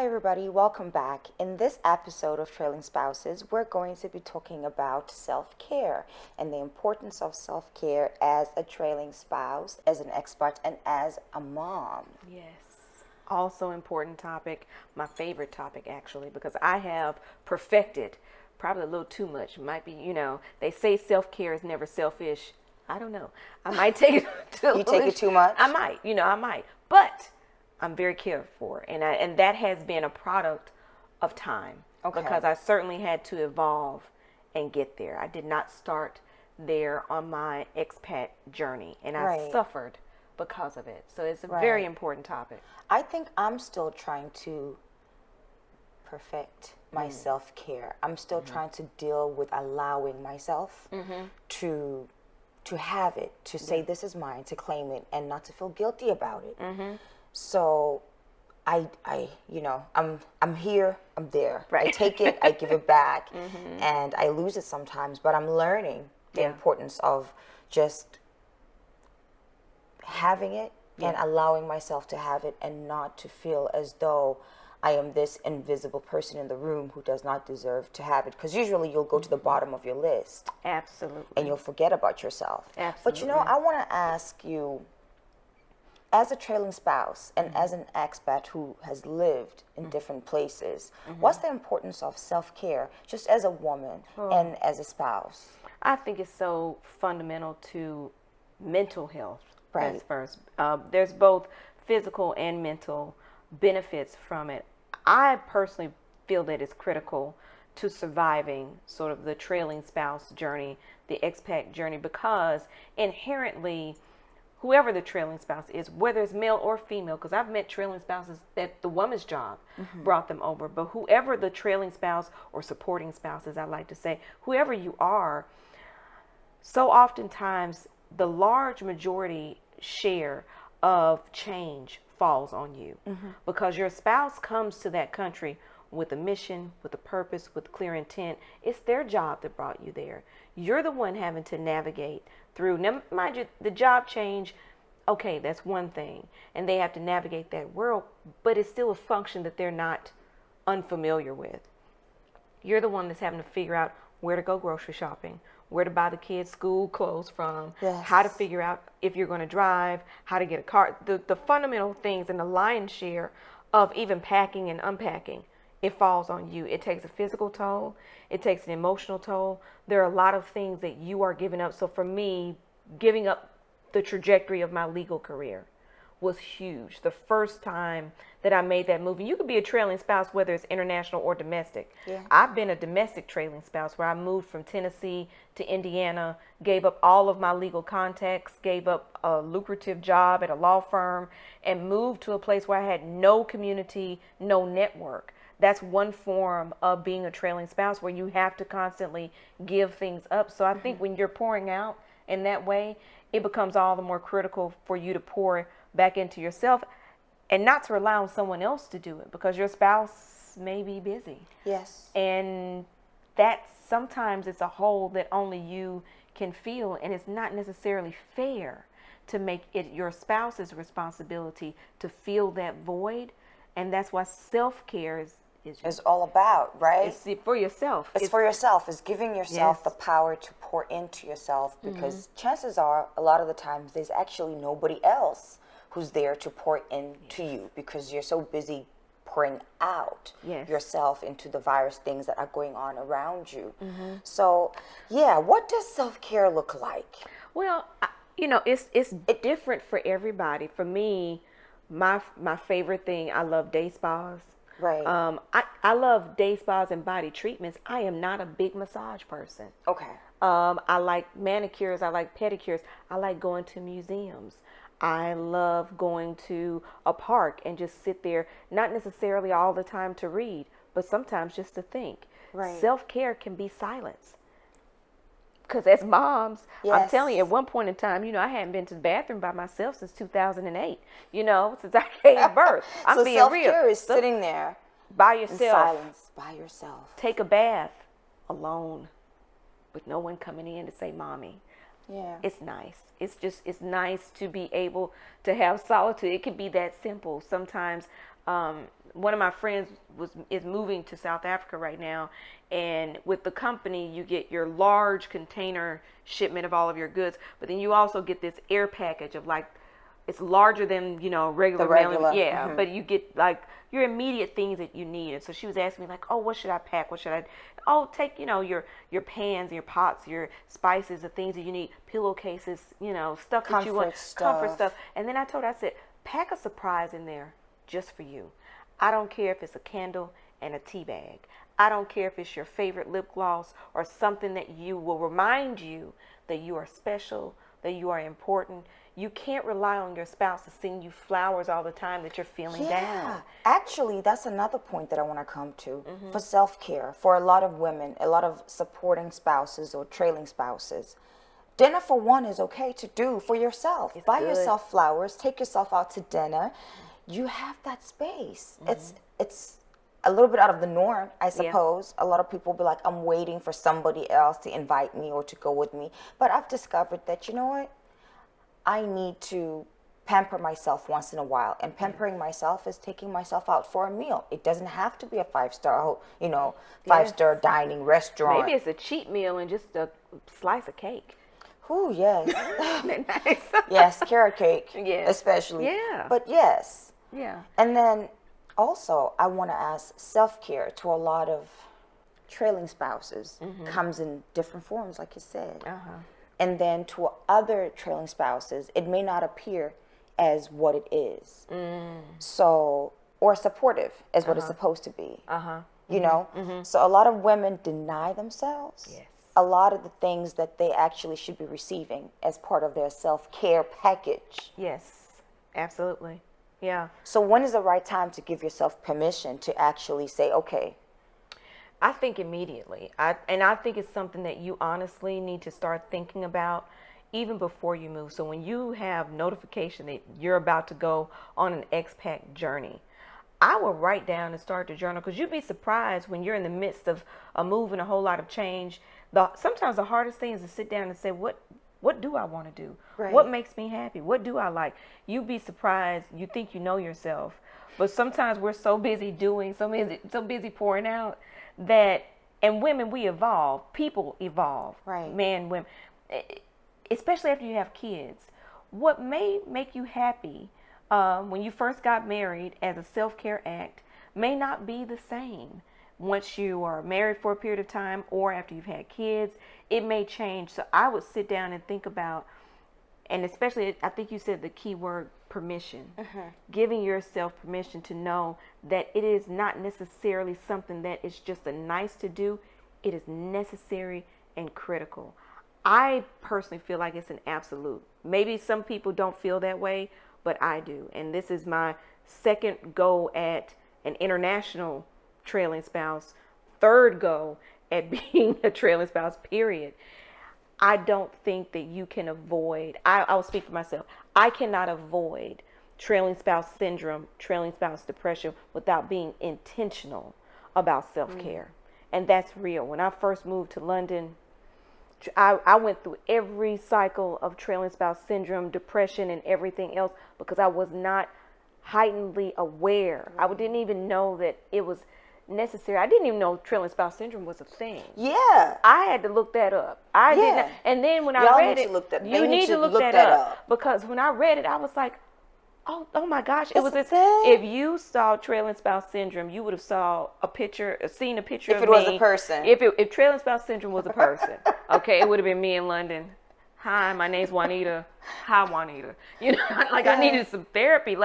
everybody, welcome back. In this episode of Trailing Spouses, we're going to be talking about self-care and the importance of self-care as a trailing spouse, as an expert, and as a mom. Yes. Also important topic, my favorite topic actually, because I have perfected, probably a little too much. Might be, they say self-care is never selfish. I don't know. I might take it too You take it too much? I might. But I'm very careful for, and that has been a product of time. Okay. Because I certainly had to evolve and get there. I did not start there on my expat journey, and I suffered because of it. So it's a very important topic. I think I'm still trying to perfect my self-care. I'm still trying to deal with allowing myself to have it, to say this is mine, to claim it, and not to feel guilty about it. So I'm here, I'm there. Right. I take it, I give it back, and I lose it sometimes, but I'm learning the importance of just having it and allowing myself to have it, and not to feel as though I am this invisible person in the room who does not deserve to have it. Because usually you'll go to the bottom of your list. Absolutely. And you'll forget about yourself. Absolutely. But I want to ask you, as a trailing spouse and as an expat who has lived in different places, what's the importance of self-care just as a woman and as a spouse? I think it's so fundamental to mental health. Right. As first. There's both physical and mental benefits from it. I personally feel that it's critical to surviving sort of the trailing spouse journey, the expat journey, because inherently, whoever the trailing spouse is, whether it's male or female, because I've met trailing spouses that the woman's job brought them over, but whoever the trailing spouse or supporting spouse, as I like to say, whoever you are, so oftentimes the large majority share of change falls on you because your spouse comes to that country with a mission, with a purpose, with clear intent. It's their job that brought you there. You're the one having to navigate through. Now, mind you, the job change, okay, that's one thing, and they have to navigate that world, but it's still a function that they're not unfamiliar with. You're the one that's having to figure out where to go grocery shopping, where to buy the kids' school clothes from, how to figure out if you're going to drive, how to get a car, the fundamental things, and the lion's share of even packing and unpacking, it falls on you. It takes a physical toll. It takes an emotional toll. There are a lot of things that you are giving up. So for me, giving up the trajectory of my legal career was huge. The first time that I made that move, and you could be a trailing spouse, whether it's international or domestic. I've been a domestic trailing spouse where I moved from Tennessee to Indiana, gave up all of my legal contacts, gave up a lucrative job at a law firm, and moved to a place where I had no community, no network. That's one form of being a trailing spouse, where you have to constantly give things up. So I think when you're pouring out in that way, it becomes all the more critical for you to pour back into yourself and not to rely on someone else to do it, because your spouse may be busy. Yes. And that sometimes it's a hole that only you can feel, and it's not necessarily fair to make it your spouse's responsibility to fill that void. And that's why self-care is all about, right? It's for yourself. It's for yourself. It's giving yourself the power to pour into yourself, because chances are, a lot of the times, there's actually nobody else who's there to pour into you, because you're so busy pouring out yourself into the various things that are going on around you. So, what does self-care look like? Well, it's different for everybody. For me, my favorite thing, I love day spas. Right. I love day spas and body treatments. I am not a big massage person. Okay. I like manicures. I like pedicures. I like going to museums. I love going to a park and just sit there, not necessarily all the time to read, but sometimes just to think. Right. Self-care can be silence. Because as moms, I'm telling you, at one point in time, I hadn't been to the bathroom by myself since 2008, since I gave birth. I'm being real. Self-care is sitting there by yourself. In silence, by yourself. Take a bath alone with no one coming in to say, Mommy, Yeah. it's nice. It's nice to be able to have solitude. It can be that simple. Sometimes, one of my friends is moving to South Africa right now, and with the company, you get your large container shipment of all of your goods, but then you also get this air package of like, it's larger than, regular mailing. regular, Yeah, but you get like your immediate things that you need. And so she was asking me like, oh, what should I pack? What should I? Oh, take your pans, your pots, your spices, the things that you need, pillowcases, stuff that you want, comfort stuff. And then I told her, I said, pack a surprise in there just for you. I don't care if it's a candle and a tea bag. I don't care if it's your favorite lip gloss or something that you will remind you that you are special, that you are important. You can't rely on your spouse to send you flowers all the time that you're feeling down. Actually, that's another point that I want to come to for self-care. For a lot of women, a lot of supporting spouses or trailing spouses, dinner for one is okay to do for yourself. Buy yourself flowers, take yourself out to dinner. You have that space. It's a little bit out of the norm, I suppose. A lot of people will be like, I'm waiting for somebody else to invite me or to go with me. But I've discovered that, you know what? I need to pamper myself once in a while. And pampering myself is taking myself out for a meal. It doesn't have to be a five-star, five-star dining restaurant. Maybe it's a cheap meal and just a slice of cake. Ooh, yes. Nice. Yes, carrot cake, Yes. especially. Yeah. But yes. Yeah. And then also, I want to ask, self-care to a lot of trailing spouses comes in different forms, like you said. And then to other trailing spouses, it may not appear as what it is. So, or supportive as what it's supposed to be. You know? So a lot of women deny themselves a lot of the things that they actually should be receiving as part of their self-care package. Yes, absolutely. Yeah. So when is the right time to give yourself permission to actually say, okay? I think immediately. I think it's something that you honestly need to start thinking about even before you move. So when you have notification that you're about to go on an expat journey, I will write down and start to journal, because you'd be surprised when you're in the midst of a move and a whole lot of change. Sometimes the hardest thing is to sit down and say, what do I want to do? Right. What makes me happy? What do I like? You'd be surprised. You think you know yourself, but sometimes we're so busy doing, so busy pouring out that, and women, we evolve. People evolve. Right. Men, women, especially after you have kids. What may make you happy when you first got married as a self-care act may not be the same once you are married for a period of time or after you've had kids. It may change. So I would sit down and think about, and especially, I think you said the key word, permission. Giving yourself permission to know that it is not necessarily something that is just a nice to do. It is necessary and critical. I personally feel like it's an absolute. Maybe some people don't feel that way, but I do. And this is my second go at an international trailing spouse, third go at being a trailing spouse, period. I don't think that you can avoid, I'll speak for myself, I cannot avoid trailing spouse syndrome, trailing spouse depression without being intentional about self-care. And that's real. When I first moved to London, I went through every cycle of trailing spouse syndrome, depression, and everything else because I was not heightenedly aware. I didn't even know that it was necessary. I didn't even know trailing spouse syndrome was a thing. Yeah. I had to look that up. I didn't. And then when I read it, you need to look that up. Because when I read it, I was like, oh my gosh, it was this. If you saw trailing spouse syndrome, you would have seen a picture of me. If it was a person. If trailing spouse syndrome was a person, okay, it would have been me in London. Hi, my name's Juanita. Hi, Juanita. I needed some therapy.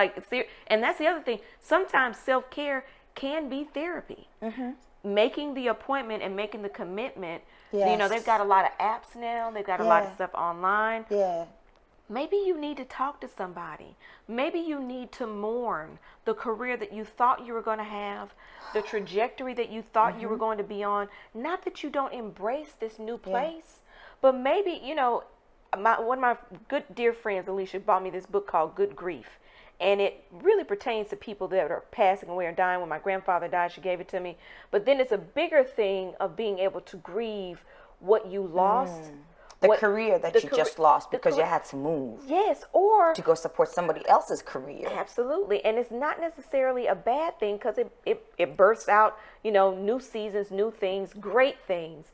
And that's the other thing. Sometimes self-care can be therapy. Making the appointment and making the commitment. Yes. They've got a lot of apps now. They've got a lot of stuff online. Yeah. Maybe you need to talk to somebody. Maybe you need to mourn the career that you thought you were going to have, the trajectory that you thought you were going to be on. Not that you don't embrace this new place, but maybe, one of my good dear friends, Alicia, bought me this book called Good Grief. And it really pertains to people that are passing away or dying. When my grandfather died, she gave it to me. But then it's a bigger thing of being able to grieve what you lost, The career that you just lost because you had to move. Yes, or to go support somebody else's career. Absolutely. And it's not necessarily a bad thing, because it bursts out, new seasons, new things, great things.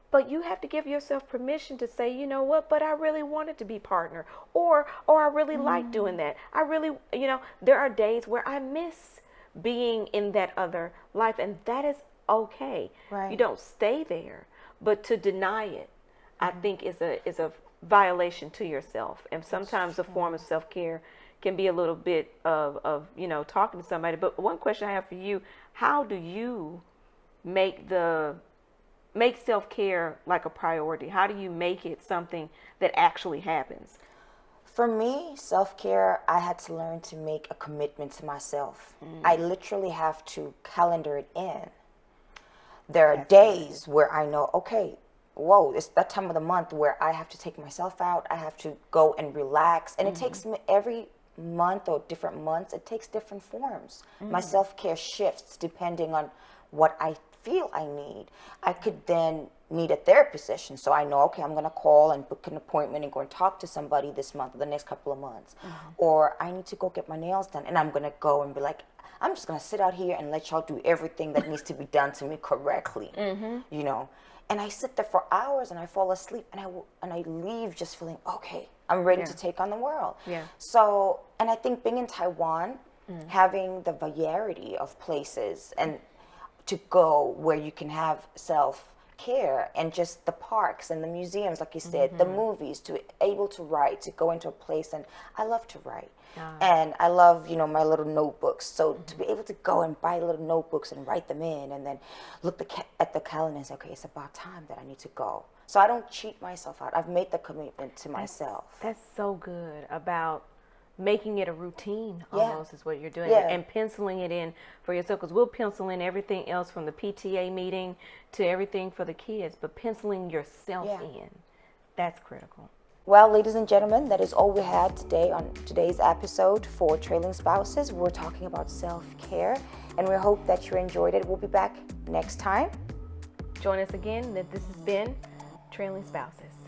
But you have to give yourself permission to say, you know what, but I really wanted to be partner, or I really like doing that. I really, there are days where I miss being in that other life, and that is okay. Right. You don't stay there, but to deny it, I think is a violation to yourself. And sometimes a form of self-care can be a little bit of talking to somebody. But one question I have for you: how do you make self-care like a priority? How do you make it something that actually happens? For me, self-care, I had to learn to make a commitment to myself. I literally have to calendar it in. There are days where I know, okay, whoa, it's that time of the month where I have to take myself out. I have to go and relax. And it takes me every month or different months, it takes different forms. My self-care shifts depending on what I feel I need. I could then need a therapist session. So I know, okay, I'm going to call and book an appointment and go and talk to somebody this month or the next couple of months. Or I need to go get my nails done. And I'm going to go and be like, I'm just going to sit out here and let y'all do everything that needs to be done to me correctly, And I sit there for hours and I fall asleep and I leave just feeling, okay, I'm ready to take on the world. Yeah. So, and I think being in Taiwan, having the variety of places and to go where you can have self-care and just the parks and the museums, like you said, the movies, to able to write, to go into a place. And I love to write. And I love, my little notebooks. So to be able to go and buy little notebooks and write them in and then look at the calendar and say, okay, it's about time that I need to go. So I don't cheat myself out. I've made the commitment to myself. That's so good, about making it a routine almost is what you're doing, and penciling it in for yourself, because we'll pencil in everything else from the PTA meeting to everything for the kids, but penciling yourself in, that's critical. Well, ladies and gentlemen, that is all we had today on today's episode for Trailing Spouses. We're talking about self-care, and we hope that you enjoyed it. We'll be back next time. Join us again. This has been Trailing Spouses.